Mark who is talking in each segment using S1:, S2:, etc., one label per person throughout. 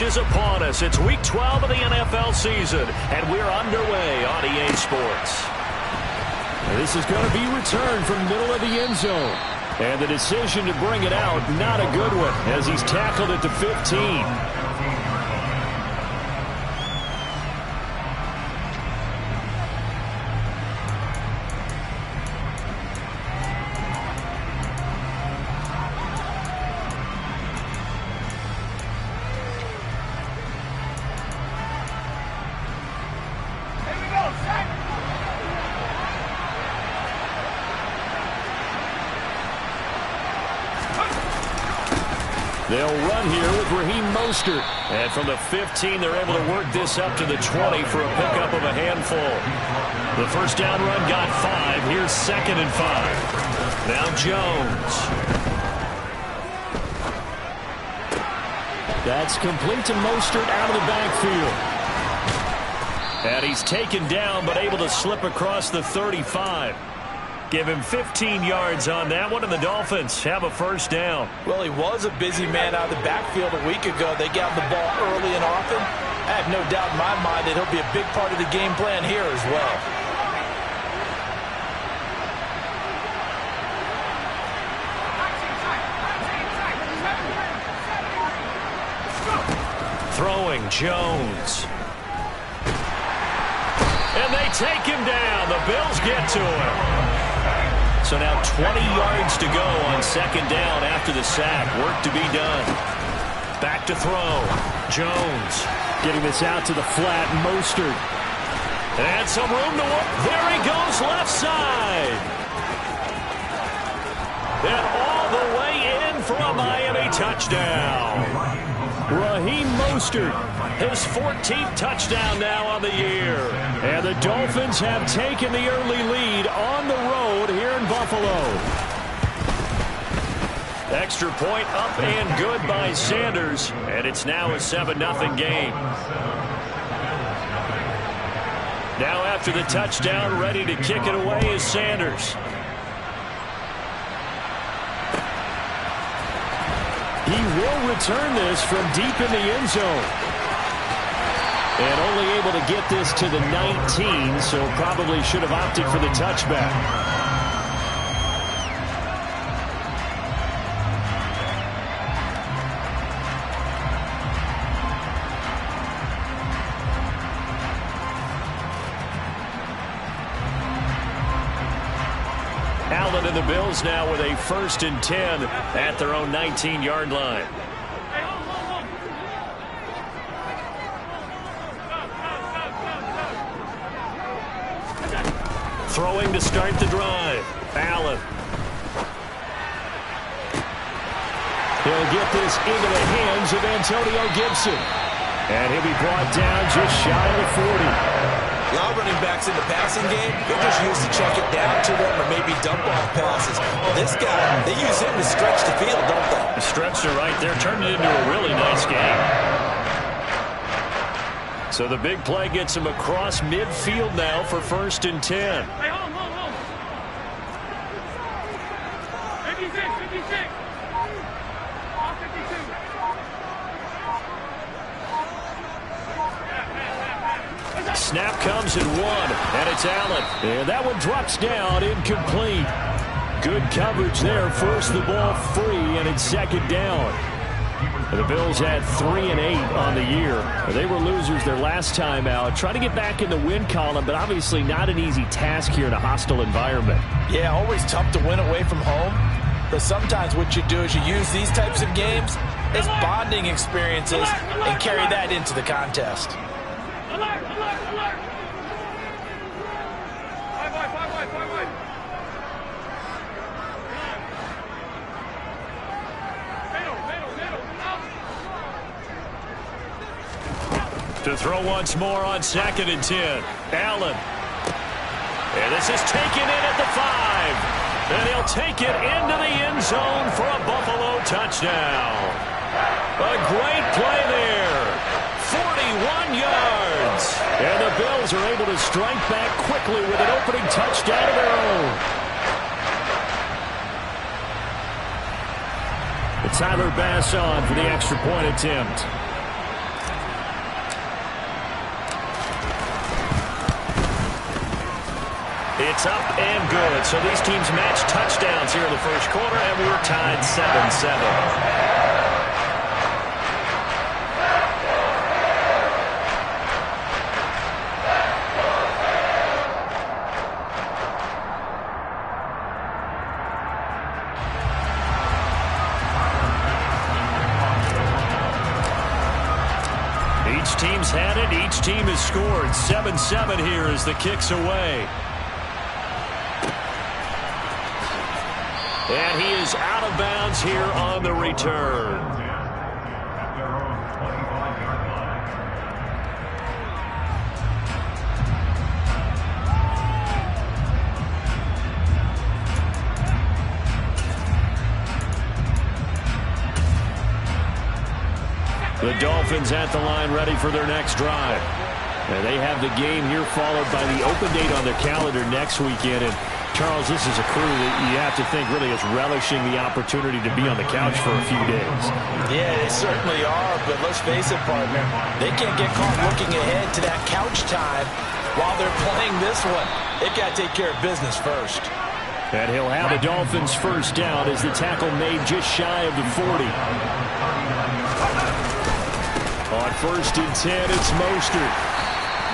S1: rush is upon us. It's Week 12 of the NFL season, and we're underway on EA Sports.
S2: This is going to be returned from the middle of the end zone. And the decision to bring it out, not a good one, as he's tackled at the 15.
S1: They'll run here with Raheem Mostert. And from the 15, they're able to work this up to the 20 for a pickup of a handful. The first down run got 5. Here's 2nd and 5. Now Jones.
S2: That's complete to Mostert out of the backfield.
S1: And he's taken down, but able to slip across the 35. Give him 15 yards on that one, and the Dolphins have a first down.
S3: Well, he was a busy man out of the backfield a week ago. They got the ball early and often. I have no doubt in my mind that he'll be a big part of the game plan here as well.
S1: Throwing Jones. And they take him down. The Bills get to him. So now 20 yards to go on 2nd down after the sack. Work to be done. Back to throw. Jones.
S2: Getting this out to the flat. Mostert.
S1: And some room to work. There he goes left side. And all the way in for a Miami touchdown.
S2: Raheem Mostert.
S1: His 14th touchdown now on the year.
S2: And the Dolphins have taken the early lead on the road here in Buffalo.
S1: Extra point up and good by Sanders. And it's now a 7-0 game. Now after the touchdown, ready to kick it away is Sanders.
S2: He will return this from deep in the end zone. And only able to get this to the 19, so probably should have opted for the touchback.
S1: Allen and the Bills now with a 1st and 10 at their own 19-yard line. Throwing to start the drive. Allen.
S2: He'll get this into the hands of Antonio Gibson. And he'll be brought down just shy of the 40.
S3: A lot of running backs in the passing game, they're just used to check it down to them or maybe dump off passes. Well, this guy, they use him to stretch the field, don't they?
S1: Stretched it right there, turned it into a really nice game. So the big play gets him across midfield now for 1st and 10.
S4: Hey, hold. 56.
S1: Snap comes in 1, and it's Allen.
S2: And that one drops down, incomplete. Good coverage there, forced the ball free, and it's 2nd down. The Bills had 3 and 8 on the year. They were losers their last time out. Trying to get back in the win column, but obviously not an easy task here in a hostile environment.
S3: Yeah, always tough to win away from home. But sometimes what you do is you use these types of games as bonding experiences and carry that into the contest.
S4: Alert!
S1: To throw once more on 2nd and 10. Allen. And this is taken in at the 5. And he'll take it into the end zone for a Buffalo touchdown. A great play there. 41 yards. And the Bills are able to strike back quickly with an opening touchdown of their own.
S2: Tyler Bass on for the extra point attempt.
S1: It's up and good. So these teams match touchdowns here in the first quarter, and we're tied 7-7. Each team's had it. Each team has scored. 7-7 here as the kick's away. And he is out of bounds here on the return. The Dolphins at the line ready for their next drive. And they have the game here followed by the open date on their calendar next weekend. And Charles, this is a crew that you have to think really is relishing the opportunity to be on the couch for a few days.
S3: Yeah, they certainly are, but let's face it, partner. They can't get caught looking ahead to that couch time while they're playing this one. They got to take care of business first.
S2: And he'll have the Dolphins first down as the tackle made just shy of the 40. On 1st and 10, it's Mostert.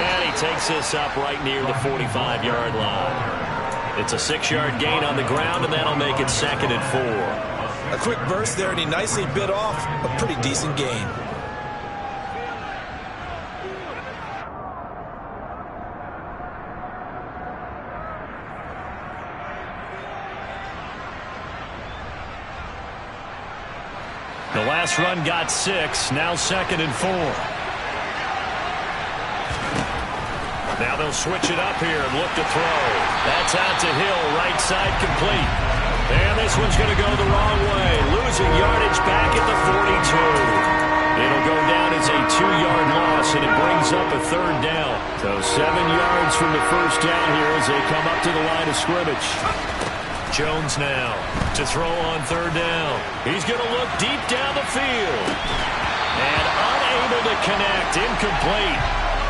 S1: And he takes this up right near the 45-yard line. It's a 6-yard gain on the ground, and that'll make it 2nd and 4.
S3: A quick burst there, and he nicely bit off a pretty decent gain.
S1: The last run got 6. Now 2nd and 4. Now they'll switch it up here and look to throw. That's out to Hill, right side complete. And this one's going to go the wrong way. Losing yardage back at the 42. It'll go down as a 2-yard loss, and it brings up a 3rd down.
S2: So 7 yards from the first down here as they come up to the line of scrimmage.
S1: Jones now to throw on 3rd down. He's going to look deep down the field. And unable to connect. Incomplete.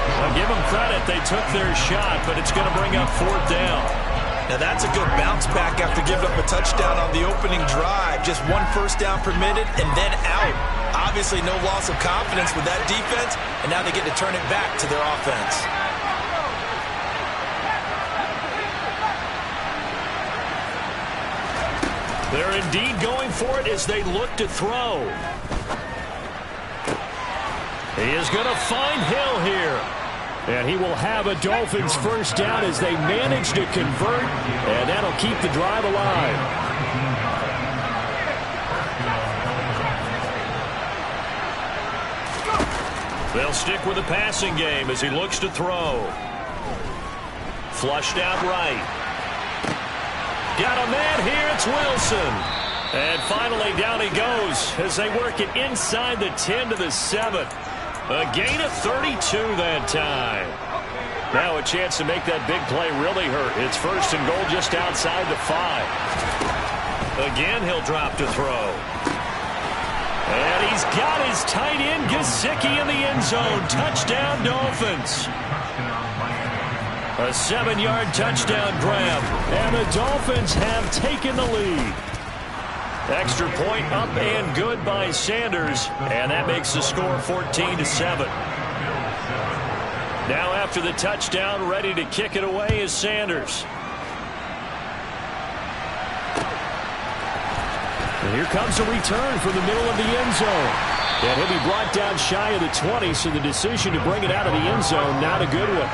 S1: I'll give them credit. They took their shot, but it's going to bring up 4th down.
S3: Now that's a good bounce back after giving up a touchdown on the opening drive. Just 1 first down permitted and then out. Obviously no loss of confidence with that defense, and now they get to turn it back to their offense.
S1: They're indeed going for it as they look to throw. He is going to find Hill here.
S2: And he will have a Dolphins first down as they manage to convert, and that'll keep the drive alive.
S1: They'll stick with the passing game as he looks to throw. Flushed out right. Got a man here, it's Wilson. And finally down he goes as they work it inside the 10 to the 7. A gain of 32 that time. Now a chance to make that big play really hurt. It's 1st and goal just outside the 5. Again he'll drop to throw. And he's got his tight end Gesicki in the end zone. Touchdown Dolphins. A 7-yard touchdown grab.
S2: And the Dolphins have taken the lead.
S1: Extra point up and good by Sanders. And that makes the score 14-7. Now after the touchdown, ready to kick it away is Sanders.
S2: And here comes a return from the middle of the end zone. And he'll be brought down shy of the 20, so the decision to bring it out of the end zone, not a good one.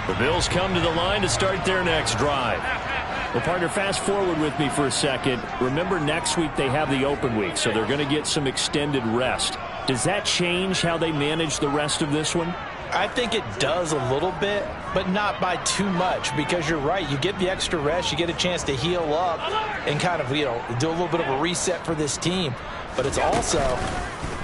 S1: The Bills come to the line to start their next drive.
S2: Well, partner, fast forward with me for a second. Remember, next week they have the open week, so they're going to get some extended rest. Does that change how they manage the rest of this one?
S3: I think it does a little bit, but not by too much, because you're right. You get the extra rest, you get a chance to heal up and kind of, do a little bit of a reset for this team. But it's also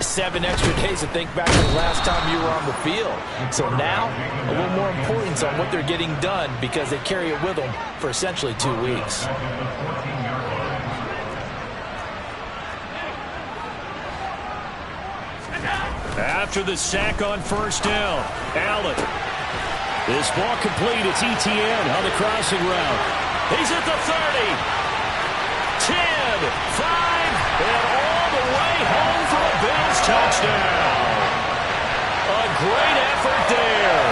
S3: 7 extra days to think back to the last time you were on the field. So now, a little more importance on what they're getting done because they carry it with them for essentially 2 weeks.
S2: After the sack on first down, Allen. This ball complete. It's ETN on the crossing route. He's at the 30. 10, 5, and all the way home for a Bills touchdown. A great effort there.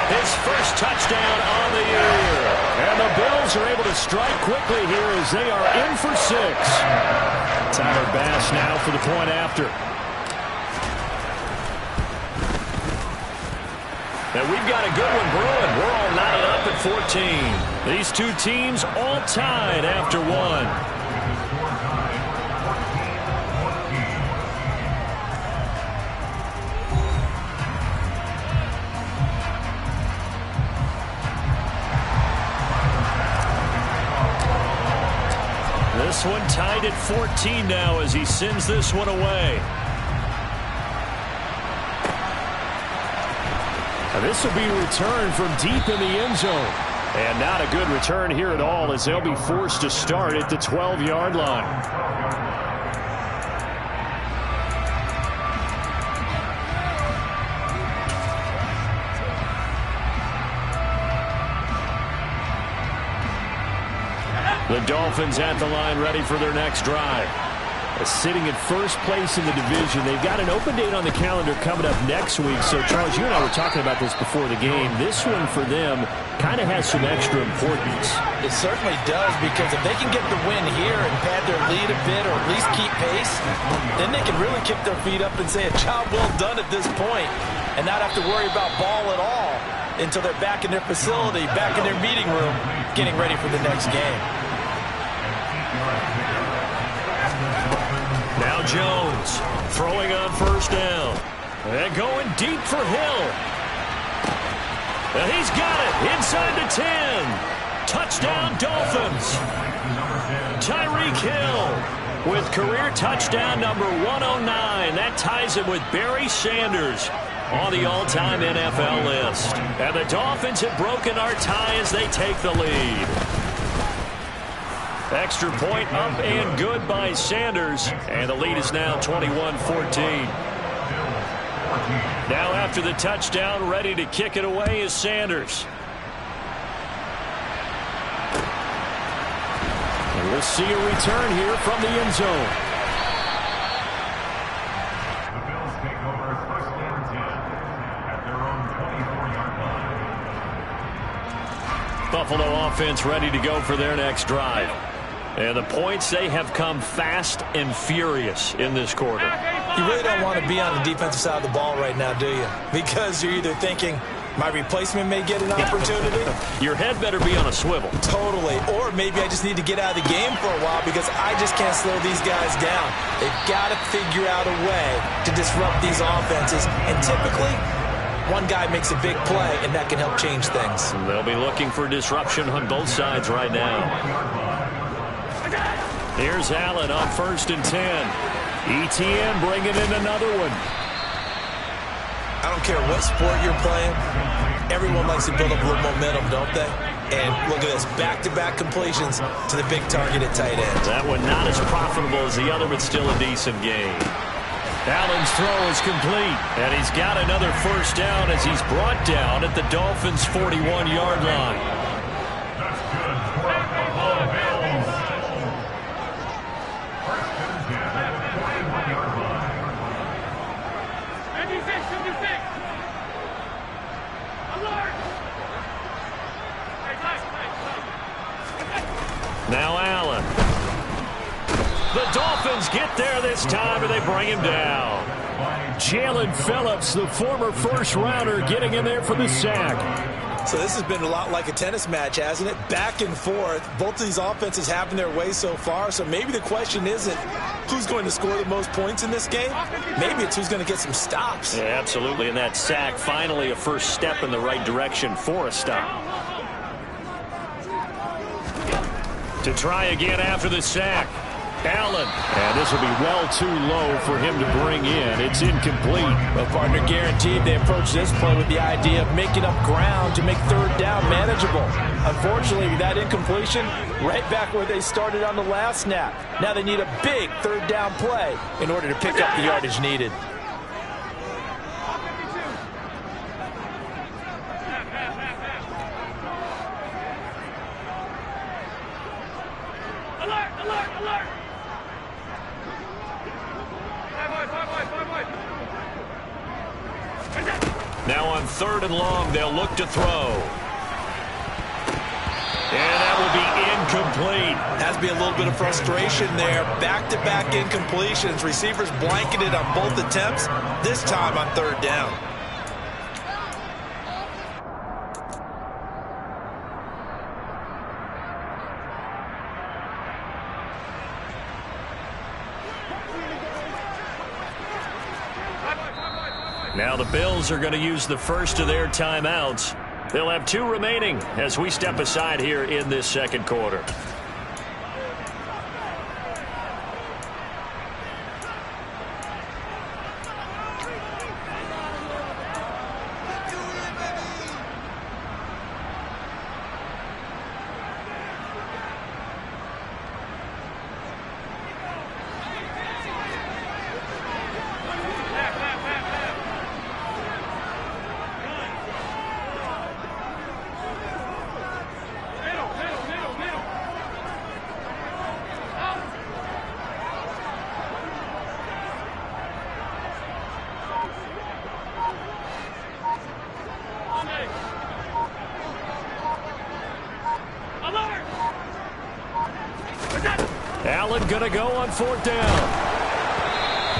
S2: His first touchdown on the year. And the Bills are able to strike quickly here as they are in for 6. Tyler Bass now for the point after. And we've got a good one brewing. We're all knotted up at 14. These two teams all tied after one. This one tied at 14 now as he sends this one away. This will be a return from deep in the end zone. And not a good return here at all as they'll be forced to start at the 12-yard line. The Dolphins at the line ready for their next drive. Sitting at first place in the division. They've got an open date on the calendar coming up next week. So, Charles, you and I were talking about this before the game. This one for them kind of has some extra importance.
S3: It certainly does, because if they can get the win here and pad their lead a bit or at least keep pace, then they can really kick their feet up and say a job well done at this point and not have to worry about ball at all until they're back in their facility, back in their meeting room, getting ready for the next game.
S2: Now Jones throwing on first down. And going deep for Hill. And he's got it inside the 10. Touchdown Dolphins. Tyreek Hill with career touchdown number 109. That ties him with Barry Sanders on the all-time NFL list. And the Dolphins have broken our tie as they take the lead. Extra point up and good by Sanders. And the lead is now 21-14. Now after the touchdown, ready to kick it away is Sanders. And we'll see a return here from the end zone.
S4: The Bills take over first and 10 at their own 24-yard line.
S2: Buffalo offense ready to go for their next drive. And the points, they have come fast and furious in this quarter.
S3: You really don't want to be on the defensive side of the ball right now, do you? Because you're either thinking, my replacement may get an opportunity.
S2: Your head better be on a swivel.
S3: Totally. Or maybe I just need to get out of the game for a while because I just can't slow these guys down. They've got to figure out a way to disrupt these offenses. And typically, one guy makes a big play, and that can help change things.
S2: They'll be looking for disruption on both sides right now. Here's Allen on first and 10. ETN bringing in another one.
S3: I don't care what sport you're playing. Everyone likes to build up a little momentum, don't they? And look at this, back-to-back completions to the big targeted tight end.
S2: That one not as profitable as the other, but still a decent game. Allen's throw is complete, and he's got another first down as he's brought down at the Dolphins' 41-yard line.
S4: That's good for the Buffalo Bills. First and 10 at the 41-yard line.
S2: Now Allen. The Dolphins get there this time, and they bring him down. Jalen Phillips, the former first-rounder, getting in there for the sack.
S3: So this has been a lot like a tennis match, hasn't it? Back and forth. Both of these offenses having their way so far. So maybe the question isn't who's going to score the most points in this game. Maybe it's who's going to get some stops.
S2: Yeah, absolutely. And that sack, finally a first step in the right direction for a stop. To try again after the sack. Allen. And this will be well too low for him to bring in. It's incomplete.
S3: Well, partner, guaranteed they approach this play with the idea of making up ground to make third down manageable. Unfortunately, with that incompletion, right back where they started on the last snap. Now they need a big third down play in order to pick up the yardage needed.
S1: On 3rd and long, they'll look to throw. And that will be incomplete.
S3: Has to be a little bit of frustration there. Back-to-back incompletions. Receivers blanketed on both attempts, this time on 3rd down.
S1: Now the Bills are going to use the first of their timeouts. They'll have 2 remaining as we step aside here in this second quarter. Allen going to go on 4th down.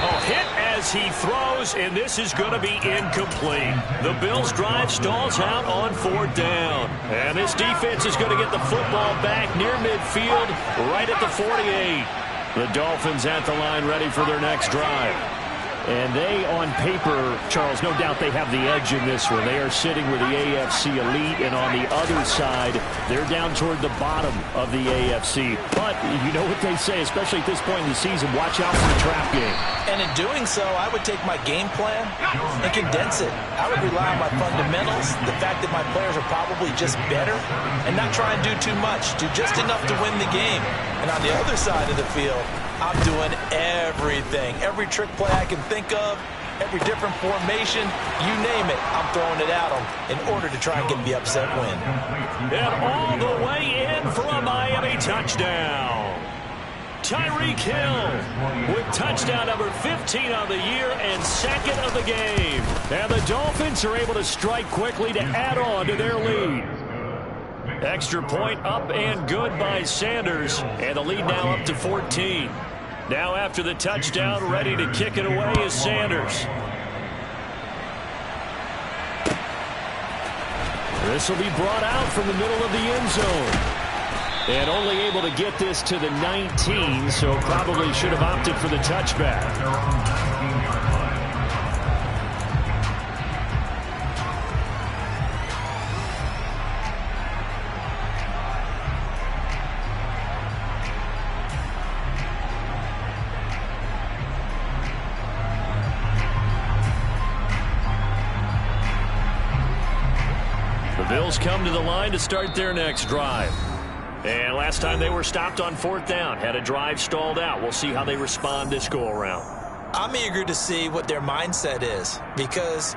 S1: Oh, hit as he throws, and this is going to be incomplete. The Bills' drive stalls out on 4th down. And this defense is going to get the football back near midfield, right at the 48. The Dolphins at the line ready for their next drive.
S2: And they, on paper, Charles, no doubt they have the edge in this one. They are sitting with the AFC elite, and on the other side, they're down toward the bottom of the AFC. But you know what they say, especially at this point in the season, watch out for the trap game.
S3: And in doing so, I would take my game plan and condense it. I would rely on my fundamentals, the fact that my players are probably just better, and not try and do too much, do just enough to win the game. And on the other side of the field, I'm doing everything. Every trick play I can think of, every different formation, you name it, I'm throwing it at them in order to try and get the upset win.
S1: And all the way in for a Miami touchdown. Tyreek Hill with touchdown number 15 on the year and 2nd of the game. And the Dolphins are able to strike quickly to add on to their lead. Extra point up and good by Sanders. And the lead now up to 14. Now after the touchdown, ready to kick it away is Sanders. This will be brought out from the middle of the end zone. And only able to get this to the 19, so probably should have opted for the touchback. Bills come to the line to start their next drive. And last time they were stopped on 4th down, had a drive stalled out. We'll see how they respond this go-around.
S3: I'm eager to see what their mindset is, because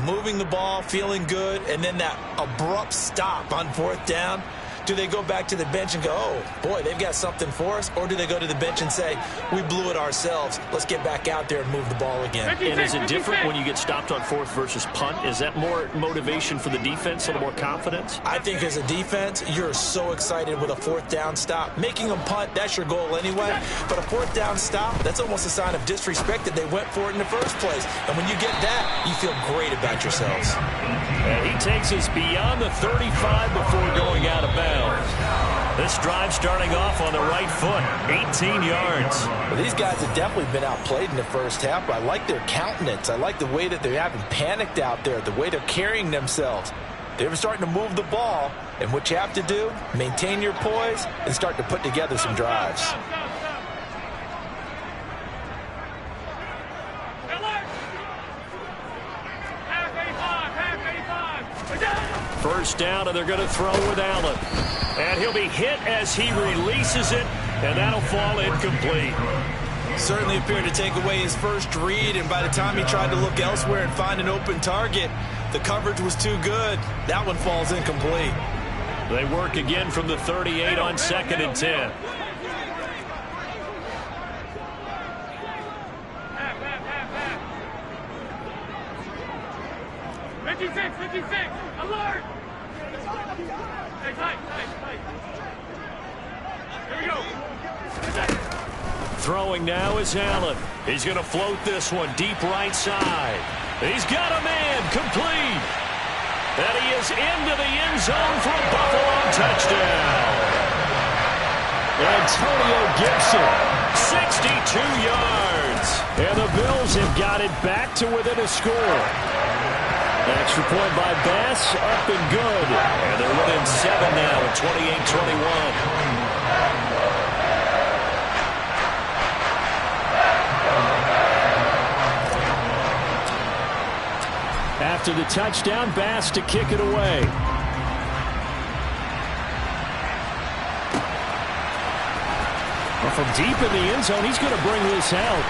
S3: moving the ball, feeling good, and then that abrupt stop on 4th down, do they go back to the bench and go, oh, boy, they've got something for us? Or do they go to the bench and say, we blew it ourselves. Let's get back out there and move the ball again.
S1: And is it different when you get stopped on 4th versus punt? Is that more motivation for the defense, a little more confidence?
S3: I think as a defense, you're so excited with a 4th down stop. Making them punt, that's your goal anyway. But a 4th down stop, that's almost a sign of disrespect that they went for it in the first place. And when you get that, you feel great about yourselves.
S1: And he takes us beyond the 35 before going out of bounds. This drive starting off on the right foot, 18 yards.
S3: Well, these guys have definitely been outplayed in the first half, but I like their countenance. I like the way that they haven't panicked out there, the way they're carrying themselves. They're starting to move the ball, and what you have to do, maintain your poise and start to put together some drives.
S1: First down, and they're going to throw with Allen. And he'll be hit as he releases it, and that'll fall incomplete.
S3: Certainly appeared to take away his first read, and by the time he tried to look elsewhere and find an open target, the coverage was too good. That one falls incomplete.
S1: They work again from the 38 on 2nd and 10.
S5: Alert! Hey, tight. Here we go.
S1: Throwing now is Allen. He's going to float this one deep right side. He's got a man, complete. And he is into the end zone for a Buffalo touchdown.
S2: Antonio Gibson.
S1: 62 yards.
S2: And the Bills have got it back to within a score. Extra point by Bass, up and good.
S1: And they're within 7 now at 28-21.
S2: After the touchdown, Bass to kick it away. Well, from deep in the end zone, he's going to bring this out.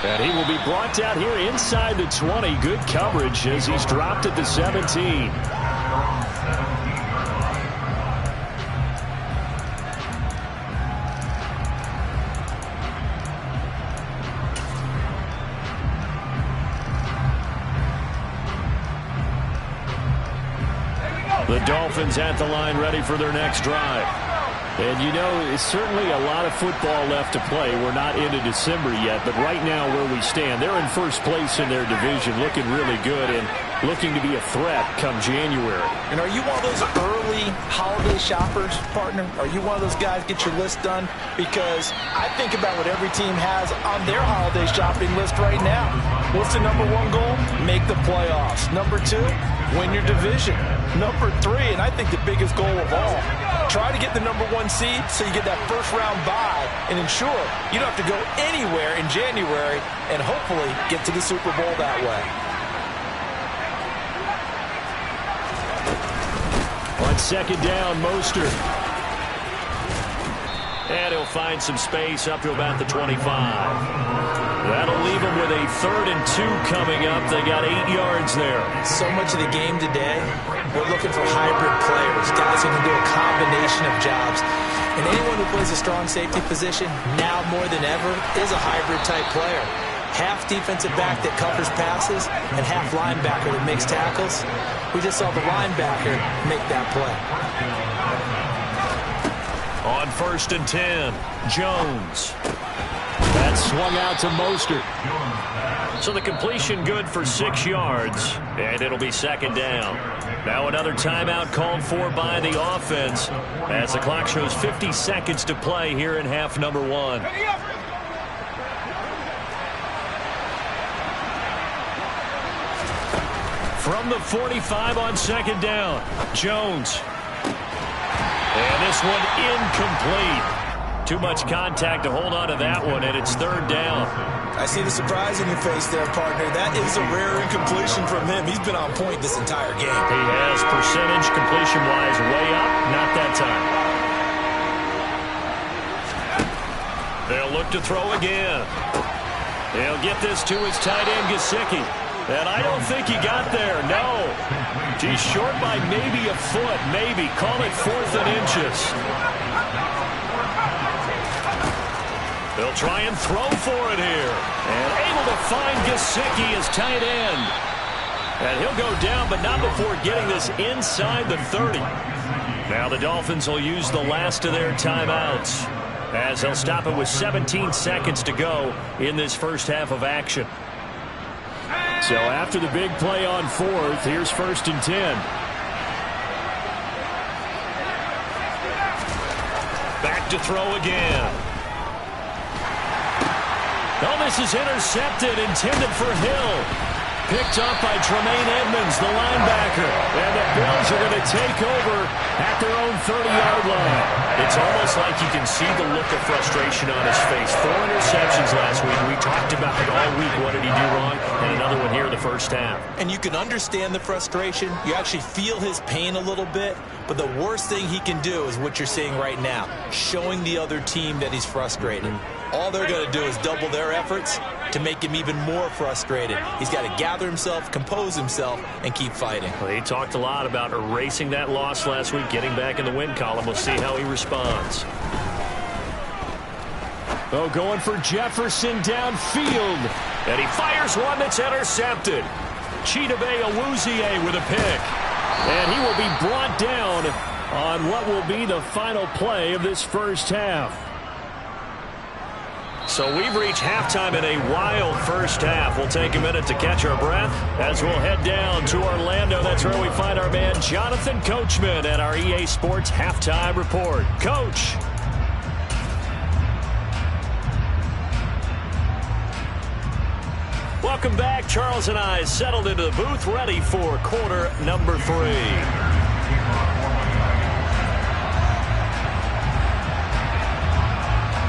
S2: And he will be brought down here inside the 20. Good coverage as he's dropped at the 17.
S1: The Dolphins at the line, ready for their next drive.
S2: And you know, it's certainly a lot of football left to play. We're not into December yet, but right now where we stand, they're in first place in their division, looking really good and looking to be a threat come January.
S3: And are you one of those early holiday shoppers, partner? Are you one of those guys get your list done? Because I think about what every team has on their holiday shopping list right now. What's the number one goal? Make the playoffs. Number two, win your division. Number three, and I think the biggest goal of all, try to get the number one seed so you get that first round bye and ensure you don't have to go anywhere in January and hopefully get to the Super Bowl that way.
S2: On second down, Mostert.
S1: And he'll find some space up to about the 25. That'll leave him with a 3rd and 2 coming up. They got 8 yards there.
S3: So much of the game today, we're looking for hybrid players, guys who can do a combination of jobs. And anyone who plays a strong safety position, now more than ever, is a hybrid-type player. Half defensive back that covers passes and half linebacker that makes tackles. We just saw the linebacker make that play.
S1: On 1st and 10, Jones.
S2: That swung out to Mostert.
S1: So the completion good for 6 yards, and it'll be 2nd down. Now another timeout called for by the offense as the clock shows 50 seconds to play here in half number 1. From the 45 on 2nd down, Jones. And this one incomplete. Too much contact to hold on to that one, and it's 3rd down.
S3: I see the surprise in your face there, partner. That is a rare incompletion from him. He's been on point this entire game.
S1: He has percentage completion-wise way up. Not that time. They'll look to throw again. He'll get this to his tight end, Gesicki. And I don't think he got there, no. He's short by maybe a foot, maybe. Call it 4th and inches. They'll try and throw for it here. And able to find Gesicki as tight end. And he'll go down, but not before getting this inside the 30. Now the Dolphins will use the last of their timeouts, as they'll stop it with 17 seconds to go in this first half of action.
S2: So after the big play on 4th, here's 1st and 10.
S1: Back to throw again. Oh, this is intercepted, intended for Hill. Picked up by Tremaine Edmonds, the linebacker. And the Bills are going to take over at their own 30-yard line. It's almost like you can see the look of frustration on his face. 4 interceptions last week. We talked about it all week. What did he do wrong? And another one here in the first half.
S3: And you can understand the frustration. You actually feel his pain a little bit. But the worst thing he can do is what you're seeing right now, showing the other team that he's frustrated. All they're going to do is double their efforts to make him even more frustrated. He's got to gather himself, compose himself, and keep fighting.
S1: Well, he talked a lot about erasing that loss last week, getting back in the win column. We'll see how he responds.
S2: Oh, going for Jefferson downfield.
S1: And he fires one that's intercepted.
S2: Chidobe with a pick. And he will be brought down on what will be the final play of this first half.
S1: So we've reached halftime in a wild first half. We'll take a minute to catch our breath as we'll head down to Orlando. That's where we find our man Jonathan Coachman at our EA Sports Halftime Report. Coach. Welcome back. Charles and I settled into the booth, ready for quarter number 3.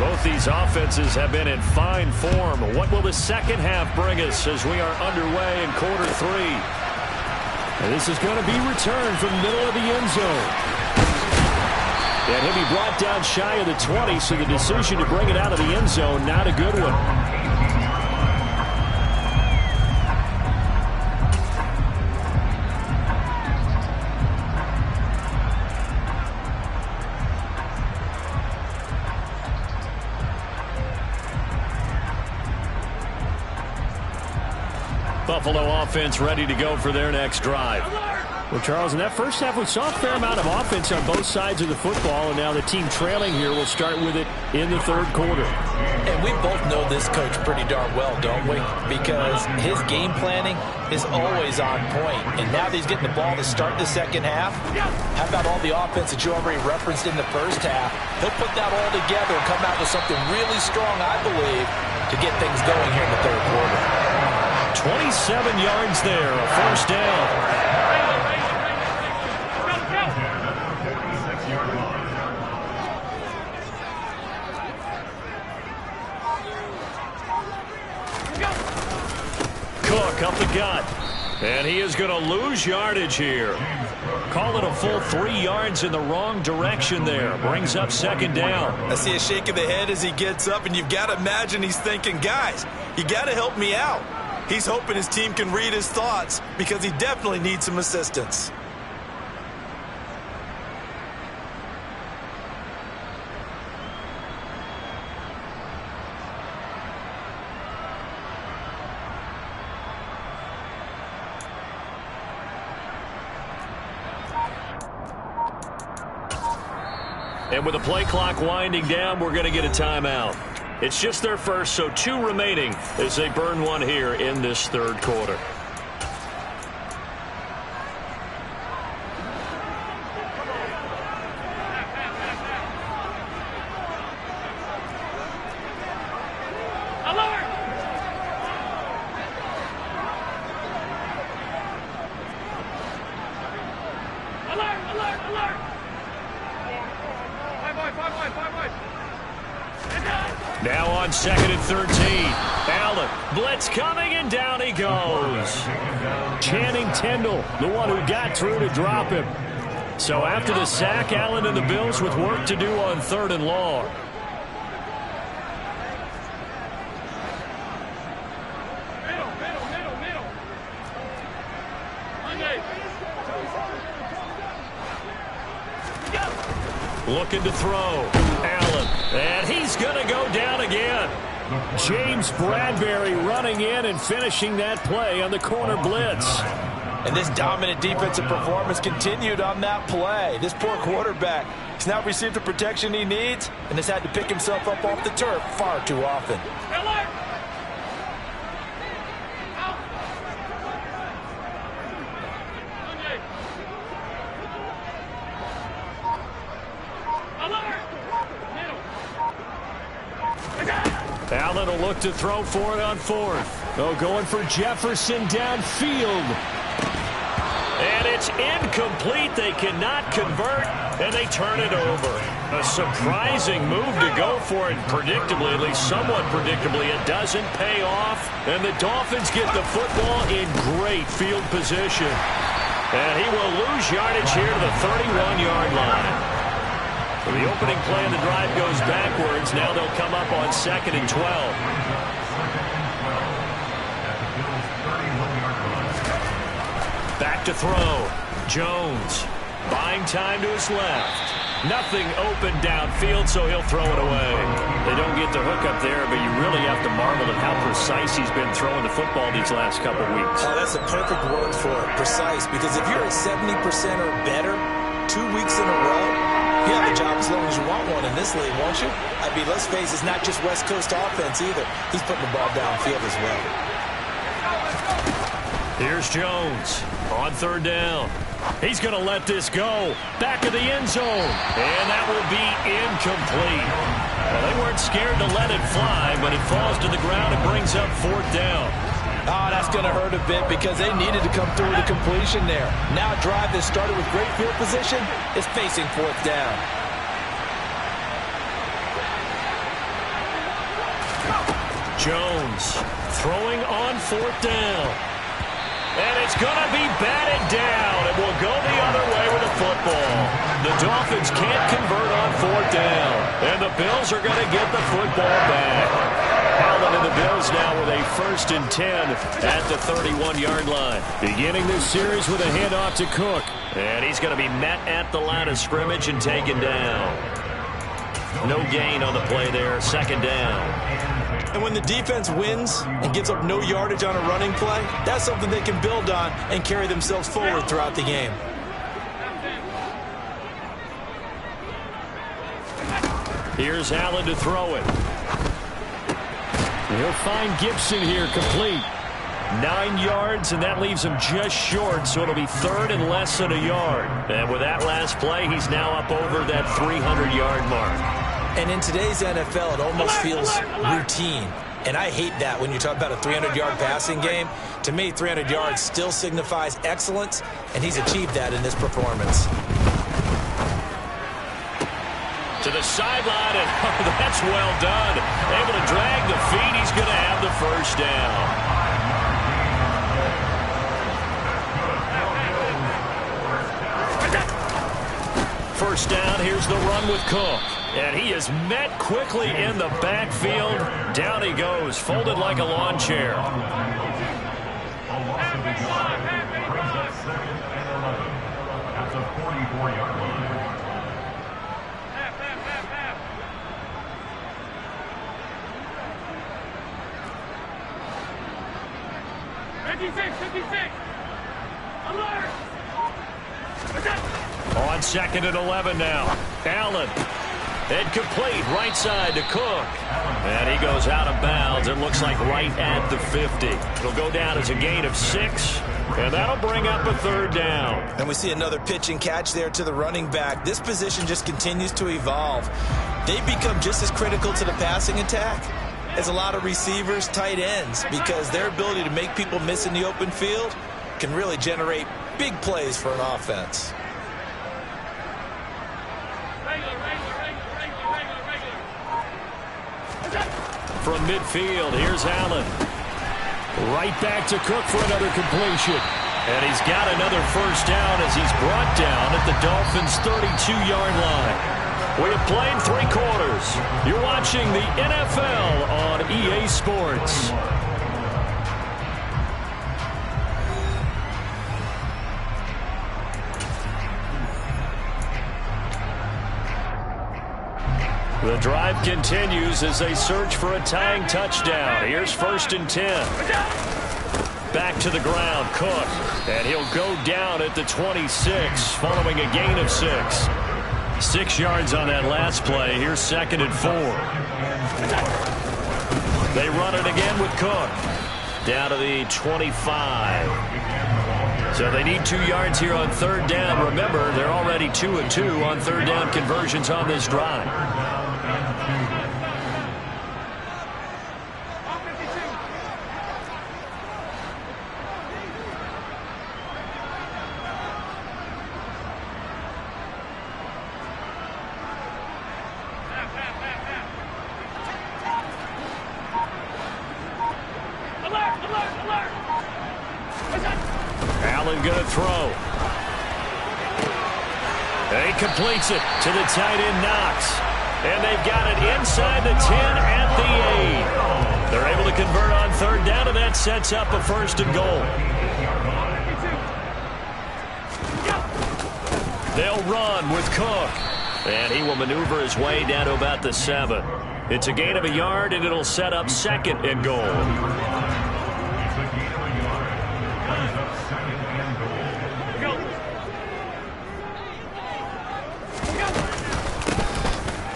S1: Both these offenses have been in fine form. What will the second half bring us as we are underway in quarter 3?
S2: And this is going to be returned from the middle of the end zone. And he'll be brought down shy of the 20, so the decision to bring it out of the end zone, not a good one.
S1: Buffalo offense ready to go for their next drive.
S2: Well, Charles, in that first half, we saw a fair amount of offense on both sides of the football, and now the team trailing here will start with it in the third quarter.
S3: And we both know this coach pretty darn well, don't we? Because his game planning is always on point. And now that he's getting the ball to start the second half, how about all the offense that you already referenced in the first half? He'll put that all together and come out with something really strong, I believe, to get things going here in the third quarter.
S1: 27 yards there, a first down. Cook up the gut. And he is going to lose yardage here. Call it a full 3 yards in the wrong direction there. Brings up second down.
S6: I see a shake of the head as he gets up, and you've got to imagine he's thinking, guys, you got to help me out. He's hoping his team can read his thoughts because he definitely needs some assistance.
S1: And with the play clock winding down, we're going to get a timeout. It's just their first, so 2 remaining as they burn one here in this third quarter. Now on 2nd and 13. Allen, blitz coming, and down he goes.
S2: Channing Tindall, the one who got through to drop him.
S1: So after the sack, Allen and the Bills with work to do on 3rd and long. Looking to throw. Allen. And he's going to go down again.
S2: James Bradbury running in and finishing that play on the corner blitz.
S3: And this dominant defensive performance continued on that play. This poor quarterback has now received the protection he needs and has had to pick himself up off the turf far too often.
S1: Allen will look to throw for it on 4th.
S2: Oh, going for Jefferson downfield.
S1: And it's incomplete. They cannot convert, and they turn it over. A surprising move to go for it. Predictably, at least somewhat predictably, it doesn't pay off. And the Dolphins get the football in great field position. And he will lose yardage here to the 31-yard line. The opening play of the drive goes backwards. Now they'll come up on 2nd and 12. Back to throw. Jones buying time to his left. Nothing open downfield, so he'll throw it away. They don't get the hook up there, but you really have to marvel at how precise he's been throwing the football these last couple weeks.
S3: Oh, that's a perfect word for it, precise, because if you're at 70% or better 2 weeks in a row, you have a job as long as you want one in this league, won't you? I mean, let's face it, it's not just West Coast offense either. He's putting the ball downfield as well.
S1: Here's Jones on third down. He's going to let this go. Back of the end zone. And that will be incomplete. Well, they weren't scared to let it fly, but it falls to the ground and brings up fourth down.
S3: Oh, that's going to hurt a bit because they needed to come through with a completion there. Now a drive that started with great field position is facing fourth down.
S1: Jones throwing on fourth down. And it's going to be batted down. It will go the other way with the football. The Dolphins can't convert on fourth down. And the Bills are going to get the football back. Allen and the Bills now with a 1st and 10 at the 31-yard line. Beginning this series with a handoff to Cook. And he's going to be met at the line of scrimmage and taken down. No gain on the play there. 2nd down.
S3: And when the defense wins and gives up no yardage on a running play, that's something they can build on and carry themselves forward throughout the game.
S1: Here's Allen to throw it. He'll find Gibson here, complete. 9 yards, and that leaves him just short, so it'll be 3rd and less than a yard. And with that last play, he's now up over that 300-yard mark.
S3: And in today's NFL, it almost feels routine. And I hate that when you talk about a 300-yard passing game. To me, 300 yards still signifies excellence, and he's achieved that in this performance.
S1: To the sideline, and that's well done. Able to drag the feet. He's going to have the 1st down. First down, here's the run with Cook. And he is met quickly in the backfield. Down he goes, folded like a lawn chair.
S4: At the 44-yard line.
S5: 56. Alert!
S1: On 2nd and 11 now. Allen. Incomplete, right side to Cook. And he goes out of bounds. It looks like right at the 50. It'll go down as a gain of 6. And that'll bring up a 3rd down.
S3: And we see another pitch and catch there to the running back. This position just continues to evolve. They've become just as critical to the passing attack as a lot of receivers, tight ends, because their ability to make people miss in the open field can really generate big plays for an offense.
S1: From midfield, here's Allen. Right back to Cook for another completion. And he's got another 1st down as he's brought down at the Dolphins' 32-yard line. We have played 3 quarters. You're watching the NFL on EA Sports. The drive continues as they search for a tying touchdown. Here's 1st and 10. Back to the ground, Cook. And he'll go down at the 26 following a gain of 6. 6 yards on that last play. Here's 2nd and 4. They run it again with Cook. Down to the 25. So they need 2 yards here on 3rd down. Remember, they're already 2 of 2 on 3rd down conversions on this drive. Allen going to throw. He completes it to the tight end, Knox. And they've got it inside the 10 at the 8. They're able to convert on 3rd down, and that sets up a 1st and goal. They'll run with Cook. And he will maneuver his way down to about the 7. It's a gain of a yard, and it'll set up 2nd and goal.
S4: It's a gain of a yard. Brings up 2nd and goal.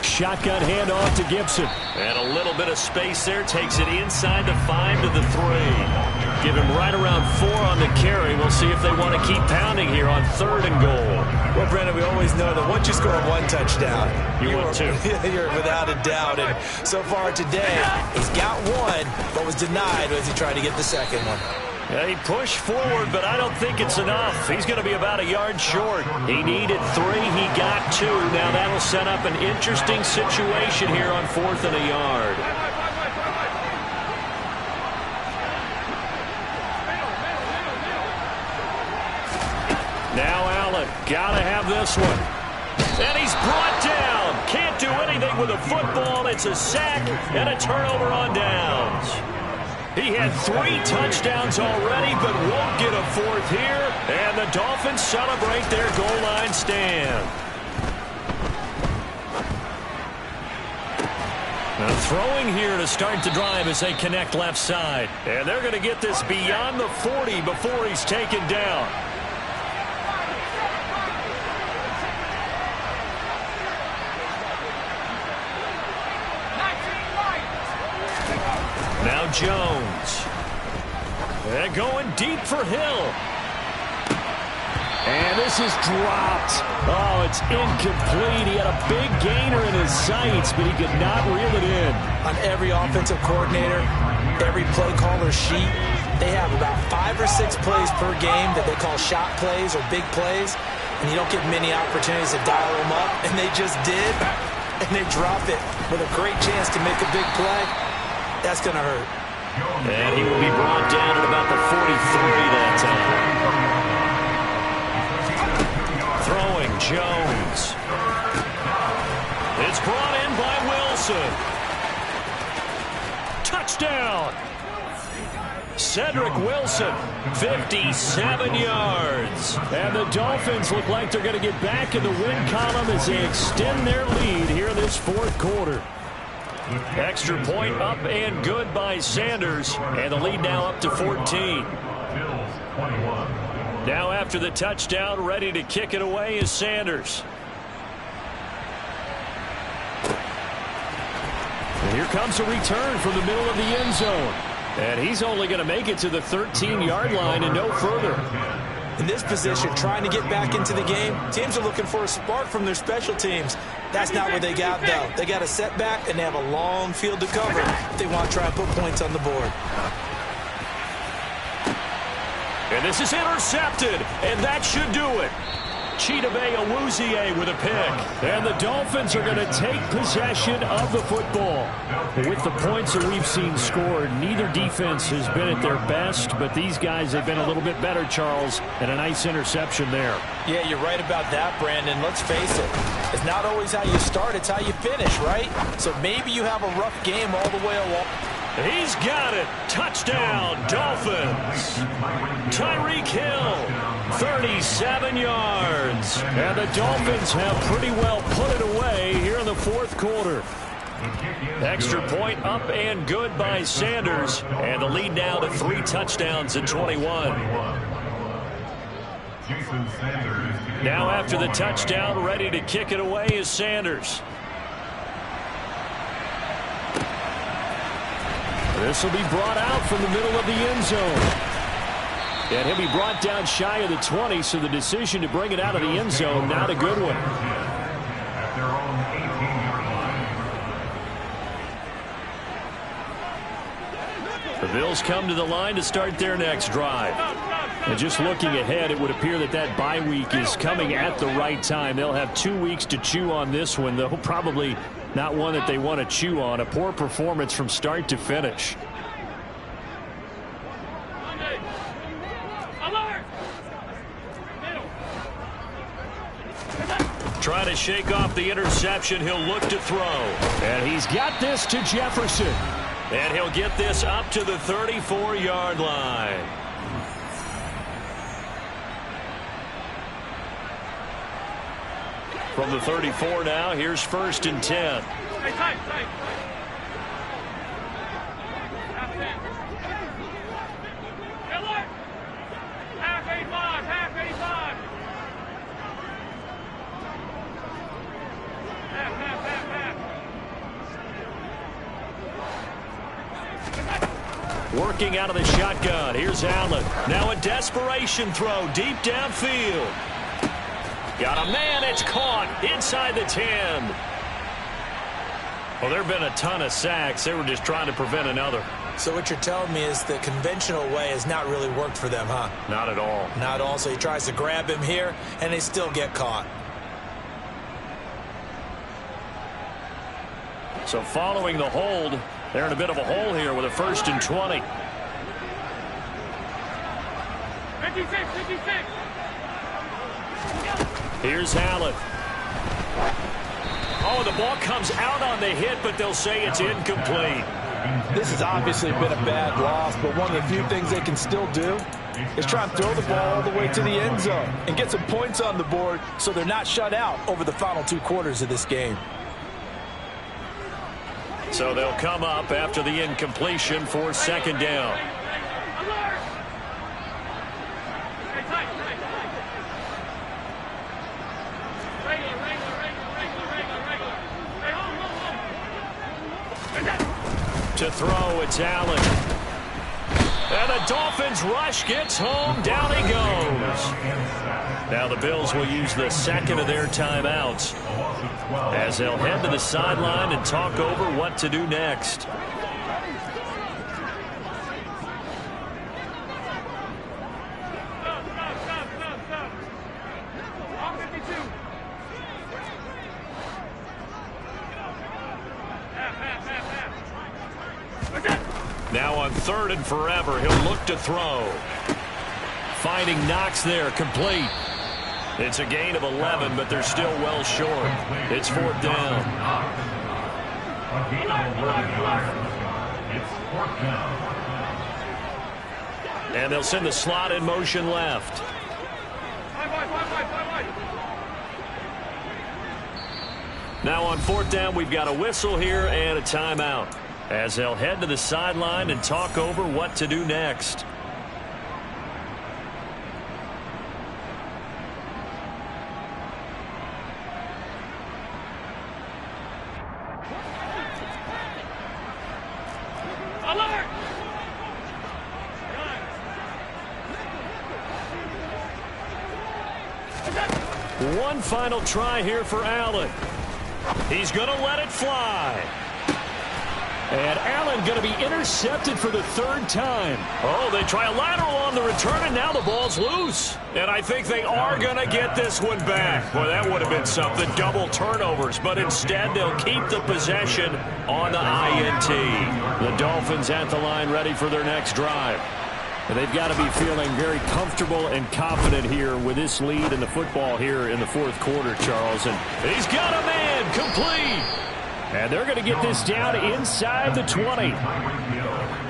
S2: Shotgun handoff to Gibson.
S1: And a little bit of space there. Takes it inside the 5 to the 3. Give him right around 4 on the carry. We'll see if they want to keep pounding here on 3rd and goal.
S6: Well, Brandon, we always know that once you score 1 touchdown,
S1: You want 2.
S6: You're without a doubt. And so far today, he's got 1, but was denied as he tried to get the 2nd one.
S1: Yeah, he pushed forward, but I don't think it's enough. He's going to be about a yard short. He needed 3. He got 2. Now that'll set up an interesting situation here on 4th and a yard. Now Allen, got to have this one. And he's brought down. Can't do anything with a football. It's a sack and a turnover on downs. He had 3 touchdowns already, but won't get a 4th here. And the Dolphins celebrate their goal line stand. Now throwing here to start the drive as they connect left side. And they're going to get this beyond the 40 before he's taken down. Now Jones. They're going deep for Hill.
S2: And this is dropped. Oh, it's incomplete. He had a big gainer in his sights, but he could not reel it in.
S3: On every offensive coordinator, every play caller sheet, they have about 5 or 6 plays per game that they call shot plays or big plays, and you don't get many opportunities to dial them up, and they just did, and they drop it with a great chance to make a big play. That's going to hurt.
S1: And he will be brought down at about the 43 that time. Throwing Jones. It's brought in by Wilson. Touchdown. Cedric Wilson, 57 yards.
S2: And the Dolphins look like they're going to get back in the win column as they extend their lead here in this 4th quarter.
S1: Extra point up and good by Sanders. And the lead now up to 14. Now after the touchdown, ready to kick it away is Sanders.
S2: And here comes a return from the middle of the end zone.
S1: And he's only going to make it to the 13-yard line and no further.
S3: In this position, trying to get back into the game, teams are looking for a spark from their special teams. That's not what they got, though. They got a setback, and they have a long field to cover if they want to try and put points on the board.
S1: And this is intercepted, and that should do it. Chidobe Awuzie with a pick.
S2: And the Dolphins are going to take possession of the football. With the points that we've seen scored, neither defense has been at their best, but these guys have been a little bit better, Charles, and a nice interception there.
S3: Yeah, you're right about that, Brandon. Let's face it. It's not always how you start, it's how you finish, right? So maybe you have a rough game all the way along.
S1: He's got it. Touchdown, Dolphins. Tyreek Hill, 37 yards.
S2: And the Dolphins have pretty well put it away here in the 4th quarter.
S1: Extra point up and good by Sanders. And the lead now to 3 touchdowns at 21. Now after the touchdown, ready to kick it away is Sanders.
S2: This will be brought out from the middle of the end zone. And he'll be brought down shy of the 20, so the decision to bring it out of the end zone, not a good one.
S4: At their own 18-yard line.
S1: The Bills come to the line to start their next drive.
S2: And just looking ahead, it would appear that that bye week is coming at the right time. They'll have 2 weeks to chew on this one, though probably not one that they want to chew on. A poor performance from start to finish.
S1: Trying to shake off the interception. He'll look to throw.
S2: And he's got this to Jefferson.
S1: And he'll get this up to the 34-yard line. From the 34 now, here's 1st and 10.
S5: Hey, tight. Half 85. Half 85.
S1: Working out of the shotgun. Here's Allen. Now a desperation throw deep downfield. Got a man. It's caught inside the 10. Well, there have been a ton of sacks. They were just trying to prevent another.
S3: So what you're telling me is the conventional way has not really worked for them, huh?
S1: Not at all.
S3: Not at all. So he tries to grab him here, and they still get caught.
S1: So following the hold, they're in a bit of a hole here with a 1st and 20.
S5: 56.
S1: Here's Allen. Oh, the ball comes out on the hit, but they'll say it's incomplete.
S3: This has obviously been a bad loss, but one of the few things they can still do is try and throw the ball all the way to the end zone and get some points on the board so they're not shut out over the final 2 quarters of this game.
S1: So they'll come up after the incompletion for 2nd down.
S5: Alert! Hey, tight. Regular. Hey, hold.
S1: To throw, it's Allen. And the Dolphins rush gets home. Down he goes. Now the Bills will use the 2nd of their timeouts as they'll head to the sideline and talk over what to do next.
S5: Stop. All 52.
S1: Now on 3rd and forever, he'll look to throw. Finding Knox there, complete. It's a gain of 11, but they're still well short. It's 4th down.
S4: It's 4th down.
S1: And they'll send the slot in motion left. Now on 4th down, we've got a whistle here and a timeout as they'll head to the sideline and talk over what to do next.
S5: Alert!
S1: One final try here for Allen. He's going to let it fly. And Allen going to be intercepted for the 3rd time. Oh, they try a lateral on the return, and now the ball's loose. And I think they are going to get this one back. Boy, that would have been something. Double turnovers, but instead they'll keep the possession on the INT. The Dolphins at the line ready for their next drive. And they've got to be feeling very comfortable and confident here with this lead in the football here in the 4th quarter, Charles. And he's got a man, complete. And they're going to get this down inside the 20.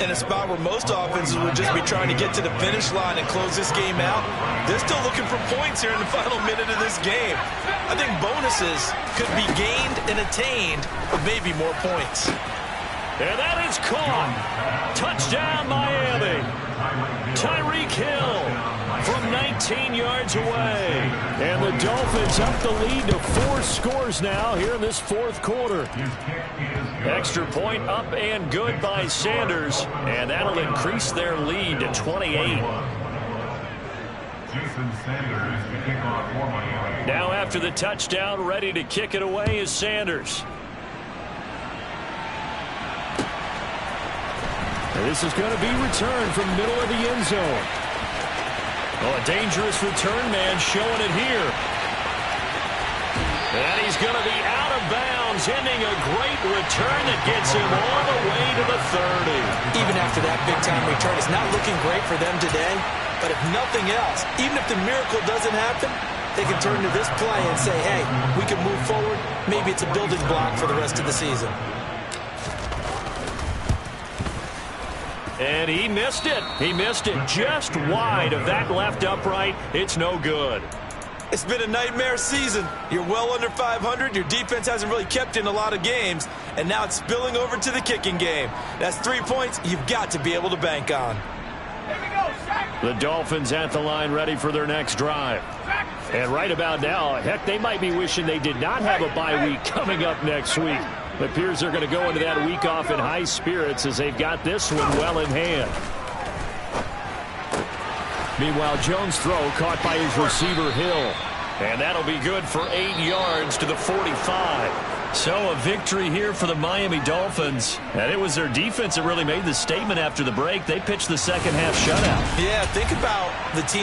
S6: In a spot where most offenses would just be trying to get to the finish line and close this game out, they're still looking for points here in the final minute of this game. I think bonuses could be gained and attained with maybe more points.
S1: And that is caught. Touchdown, Miami. Tyreek Hill from 19 yards away. And the Dolphins up the lead to 4 scores now here in this 4th quarter. Extra point up and good by Sanders. And that'll increase their lead to 28. Now after the touchdown, ready to kick it away is Sanders. And this is going to be returned from middle of the end zone. Oh, a dangerous return man showing it here. And he's going to be out of bounds, ending a great return that gets him all the way to the 30.
S3: Even after that big-time return, it's not looking great for them today. But if nothing else, even if the miracle doesn't happen, they can turn to this play and say, hey, we can move forward. Maybe it's a building block for the rest of the season.
S1: And he missed it. He missed it just wide of that left upright. It's no good.
S6: It's been a nightmare season. You're well under 500. Your defense hasn't really kept in a lot of games, and now it's spilling over to the kicking game. That's 3 points you've got to be able to bank on.
S5: Here we go, sack.
S2: The Dolphins at the line ready for their next drive. And right about now, heck, they might be wishing they did not have a bye week coming up next week. It appears they're going to go into that week off in high spirits as they've got this one well in hand. Meanwhile, Jones' throw caught by his receiver, Hill.
S1: And that'll be good for 8 yards to the 45. So a victory here for the Miami Dolphins. And it was their defense that really made the statement after the break. They pitched the second half shutout.
S6: Yeah, think about the team.